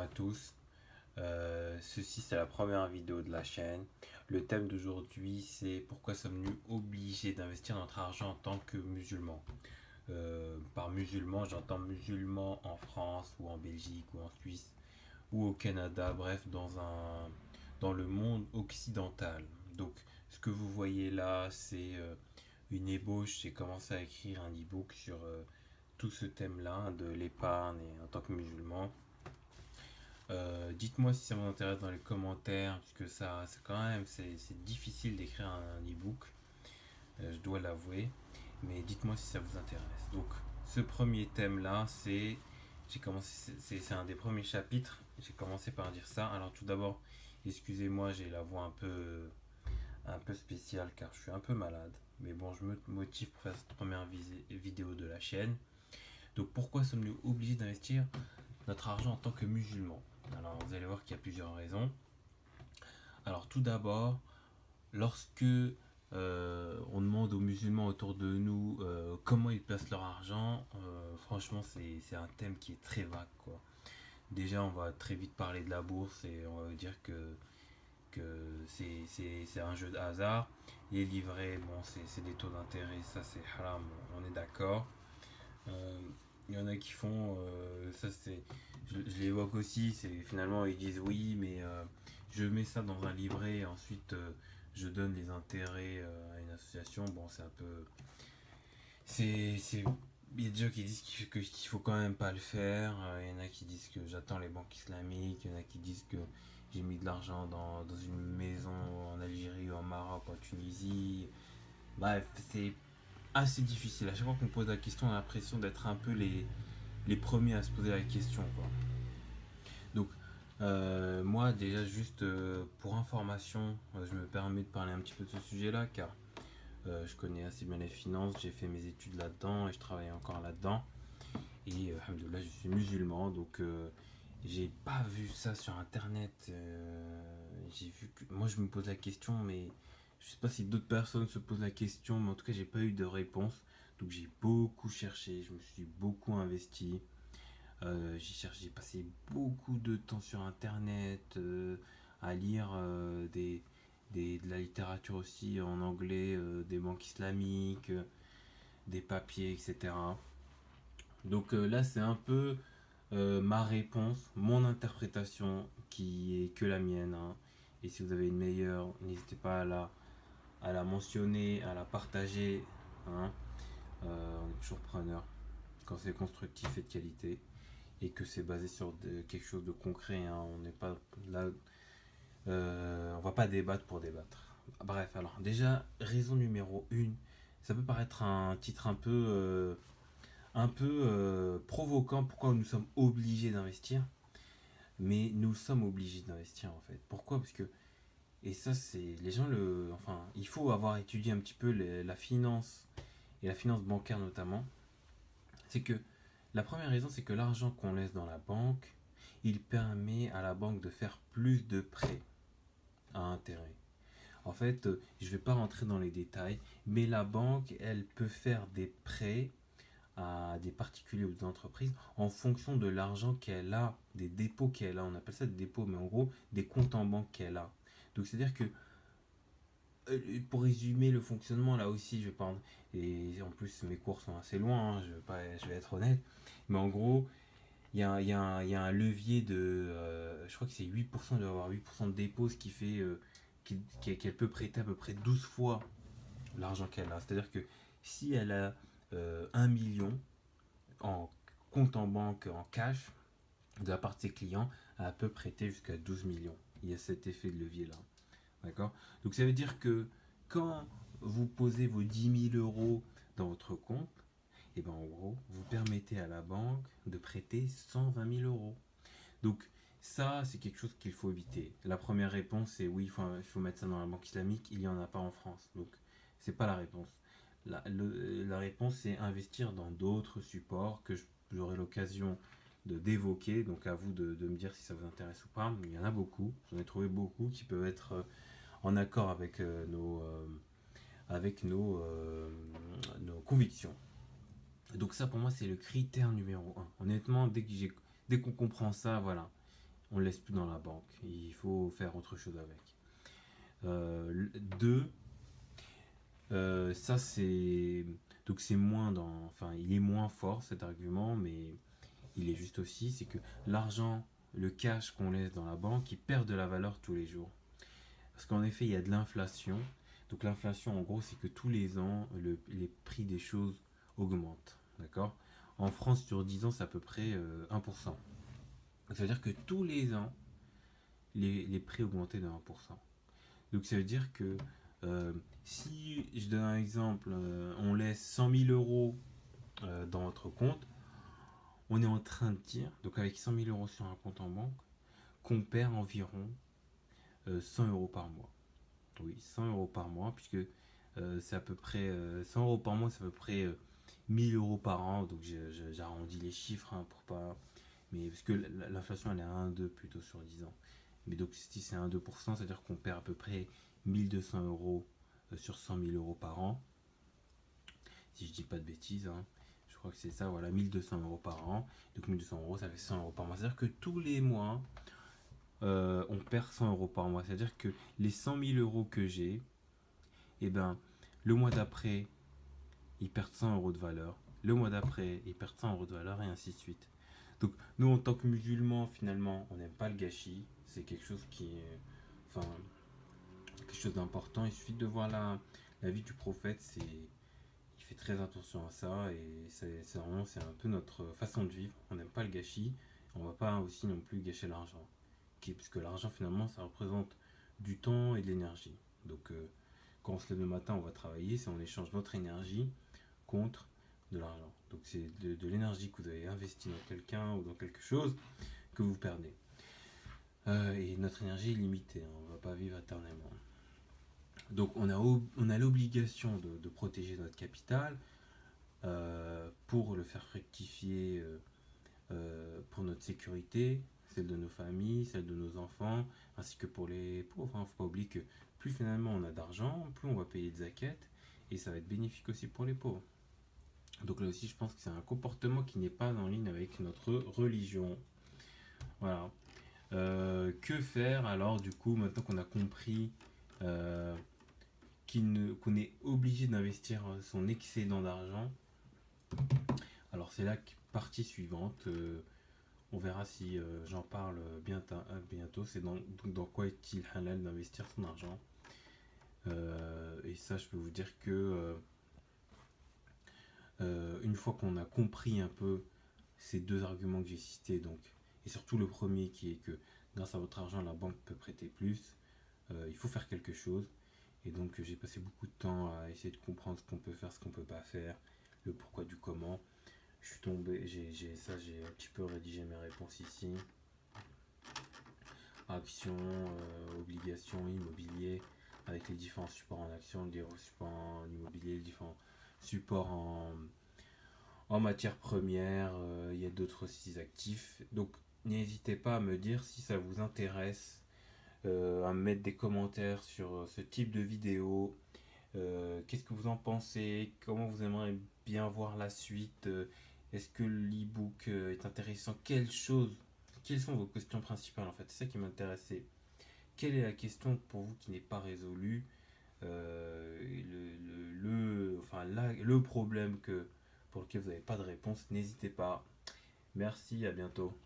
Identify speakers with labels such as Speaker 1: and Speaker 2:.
Speaker 1: à tous. Ceci c'est la première vidéo de la chaîne. Le thème d'aujourd'hui c'est pourquoi sommes-nous obligés d'investir notre argent en tant que musulmans. Par musulmans j'entends musulmans en France ou en Belgique ou en Suisse ou au Canada, bref dans le monde occidental. Donc ce que vous voyez là c'est une ébauche. J'ai commencé à écrire un e-book sur tout ce thème-là de l'épargne et en tant que musulman. Dites-moi si ça vous intéresse dans les commentaires, puisque ça, c'est quand même, c'est difficile d'écrire un e-book, je dois l'avouer, mais dites-moi si ça vous intéresse. Donc, ce premier thème-là, j'ai commencé, c'est un des premiers chapitres. J'ai commencé par dire ça. Alors, tout d'abord, excusez-moi, j'ai la voix un peu spéciale car je suis un peu malade. Mais bon, je me motive pour faire cette première vidéo de la chaîne. Donc, pourquoi sommes-nous obligés d'investir notre argent en tant que musulman? Alors vous allez voir qu'il y a plusieurs raisons. Alors tout d'abord, lorsque on demande aux musulmans autour de nous comment ils placent leur argent, franchement c'est un thème qui est très vague quoi. Déjà on va très vite parler de la bourse et on va dire que c'est un jeu de hasard. Les livrets, bon c'est des taux d'intérêt, ça c'est haram, on est d'accord. Euh, Il y en a qui font, ça c'est, je l'évoque aussi, c'est finalement ils disent oui, mais je mets ça dans un livret et ensuite je donne les intérêts à une association. Bon, c'est un peu, c'est, il y a des gens qui disent qu'il faut quand même pas le faire. Il y en a qui disent que j'attends les banques islamiques. Il y en a qui disent que j'ai mis de l'argent dans une maison en Algérie ou en Maroc, en Tunisie. Bref, c'est assez difficile. À chaque fois qu'on pose la question, on a l'impression d'être un peu les premiers à se poser la question, quoi. Donc, moi, déjà, juste pour information, je me permets de parler un petit peu de ce sujet-là, car je connais assez bien les finances, j'ai fait mes études là-dedans et je travaille encore là-dedans. Et alhamdoulilah, je suis musulman, donc j'ai pas vu ça sur internet. J'ai vu que. Moi, je me pose la question, mais je sais pas si d'autres personnes se posent la question, mais en tout cas, j'ai pas eu de réponse. Donc, j'ai beaucoup cherché, je me suis beaucoup investi. J'ai passé beaucoup de temps sur internet à lire de la littérature aussi en anglais, des banques islamiques, des papiers, etc. Donc là, c'est un peu ma réponse, mon interprétation qui est que la mienne, hein. Et si vous avez une meilleure, n'hésitez pas à la mentionner, à la partager, hein. On est toujours preneur quand c'est constructif et de qualité et que c'est basé sur quelque chose de concret, hein. On n'est pas là, on va pas débattre pour débattre. Bref, alors déjà, raison numéro 1, ça peut paraître un titre un peu provoquant, pourquoi nous sommes obligés d'investir, mais nous sommes obligés d'investir en fait. Pourquoi? Parce que, et ça c'est, les gens enfin, il faut avoir étudié un petit peu la finance, et la finance bancaire notamment, c'est que la première raison c'est que l'argent qu'on laisse dans la banque, il permet à la banque de faire plus de prêts à intérêt. En fait, je ne vais pas rentrer dans les détails, mais la banque, elle peut faire des prêts à des particuliers ou des entreprises en fonction de l'argent qu'elle a, des dépôts qu'elle a. On appelle ça des dépôts, mais en gros, des comptes en banque qu'elle a. Donc, c'est-à-dire que, pour résumer le fonctionnement, là aussi, je vais pas. Et en plus, mes cours sont assez loin, hein, je vais être honnête. Mais en gros, il y a un levier de. Je crois que c'est 8%, de avoir 8% de dépôt, ce qui fait qu'elle peut prêter à peu près 12 fois l'argent qu'elle a. C'est-à-dire que si elle a 1 million en compte en banque, en cash, de la part de ses clients, elle peut prêter jusqu'à 12 millions. Il y a cet effet de levier là. D'accord. Donc ça veut dire que quand vous posez vos 10 000 € dans votre compte, et ben en gros, vous permettez à la banque de prêter 120 000 €. Donc ça, c'est quelque chose qu'il faut éviter. La première réponse, c'est oui, il faut mettre ça dans la banque islamique. Il n'y en a pas en France. Donc c'est pas la réponse. La réponse, c'est investir dans d'autres supports que j'aurai l'occasion d'évoquer. Donc à vous de me dire si ça vous intéresse ou pas. Il y en a beaucoup. J'en ai trouvé beaucoup qui peuvent être en accord avec nos convictions. Donc ça pour moi c'est le critère numéro un. Honnêtement, dès qu'on comprend ça, voilà, on ne laisse plus dans la banque. Il faut faire autre chose avec. 2, ça c'est... Donc c'est moins dans... Enfin, il est moins fort cet argument, mais il est juste aussi, c'est que l'argent, le cash qu'on laisse dans la banque, il perd de la valeur tous les jours. Parce qu'en effet, il y a de l'inflation. Donc l'inflation, en gros, c'est que tous les ans, les prix des choses augmentent. D'accord. En France, sur 10 ans, c'est à peu près 1%. Donc ça veut dire que tous les ans, les prix augmentaient de 1%. Donc ça veut dire que si, je donne un exemple, on laisse 100 000 euros dans votre compte, on est en train de dire, donc avec 100 000 euros sur un compte en banque, qu'on perd environ 100 euros par mois. Oui, 100 euros par mois, puisque c'est à peu près 100 euros par mois, c'est à peu près 1000 euros par an. Donc j'arrondis les chiffres hein, pour pas. Mais parce que l'inflation elle est à 1,2 plutôt sur 10 ans. Mais donc si c'est 1,2%, c'est-à-dire qu'on perd à peu près 1200 euros sur 100 000 euros par an. Si je dis pas de bêtises, hein. Je crois que c'est ça, voilà, 1200 euros par an. Donc 1200 euros, ça fait 100 euros par mois. C'est-à-dire que tous les mois, on perd 100 euros par mois. C'est-à-dire que les 100 000 euros que j'ai, et ben, le mois d'après, ils perdent 100 euros de valeur. Le mois d'après, ils perdent 100 euros de valeur et ainsi de suite. Donc, nous, en tant que musulmans, finalement, on n'aime pas le gâchis. C'est quelque chose qui est. Enfin, quelque chose d'important. Il suffit de voir la vie du prophète. Il fait très attention à ça. Et vraiment, c'est un peu notre façon de vivre. On n'aime pas le gâchis. On ne va pas aussi non plus gâcher l'argent. Puisque l'argent, finalement, ça représente du temps et de l'énergie. Donc, quand on se lève le matin, on va travailler, c'est on échange notre énergie contre de l'argent. Donc c'est de l'énergie que vous avez investi dans quelqu'un ou dans quelque chose que vous perdez. Et notre énergie est limitée, hein, on ne va pas vivre éternellement. Donc on a l'obligation de protéger notre capital pour le faire fructifier pour notre sécurité, celle de nos familles, celle de nos enfants, ainsi que pour les pauvres. Il ne faut pas oublier que plus finalement on a d'argent, plus on va payer de zakat, et ça va être bénéfique aussi pour les pauvres. Donc là aussi, je pense que c'est un comportement qui n'est pas en ligne avec notre religion. Voilà. Que faire alors du coup, maintenant qu'on a compris qu'on est obligé d'investir son excédent d'argent. Alors c'est la partie suivante. On verra si j'en parle bientôt. C'est dans quoi est-il halal d'investir son argent. Et ça, je peux vous dire que une fois qu'on a compris un peu ces deux arguments que j'ai cités, donc, et surtout le premier qui est que grâce à votre argent, la banque peut prêter plus, il faut faire quelque chose. Et donc j'ai passé beaucoup de temps à essayer de comprendre ce qu'on peut faire, ce qu'on peut pas faire, le pourquoi du comment. Je suis tombé, j'ai un petit peu rédigé mes réponses ici. Actions, obligations, immobilier, avec les différents supports en action, les supports en immobilier, les différents supports en matière première, il y a d'autres aussi actifs. Donc n'hésitez pas à me dire si ça vous intéresse, à me mettre des commentaires sur ce type de vidéo. Qu'est-ce que vous en pensez? Comment vous aimeriez bien voir la suite? Est-ce que l'e-book est intéressant? Quelles sont vos questions principales en fait? C'est ça qui m'intéressait. Quelle est la question pour vous qui n'est pas résolue? Le problème pour lequel vous n'avez pas de réponse, n'hésitez pas. Merci, à bientôt.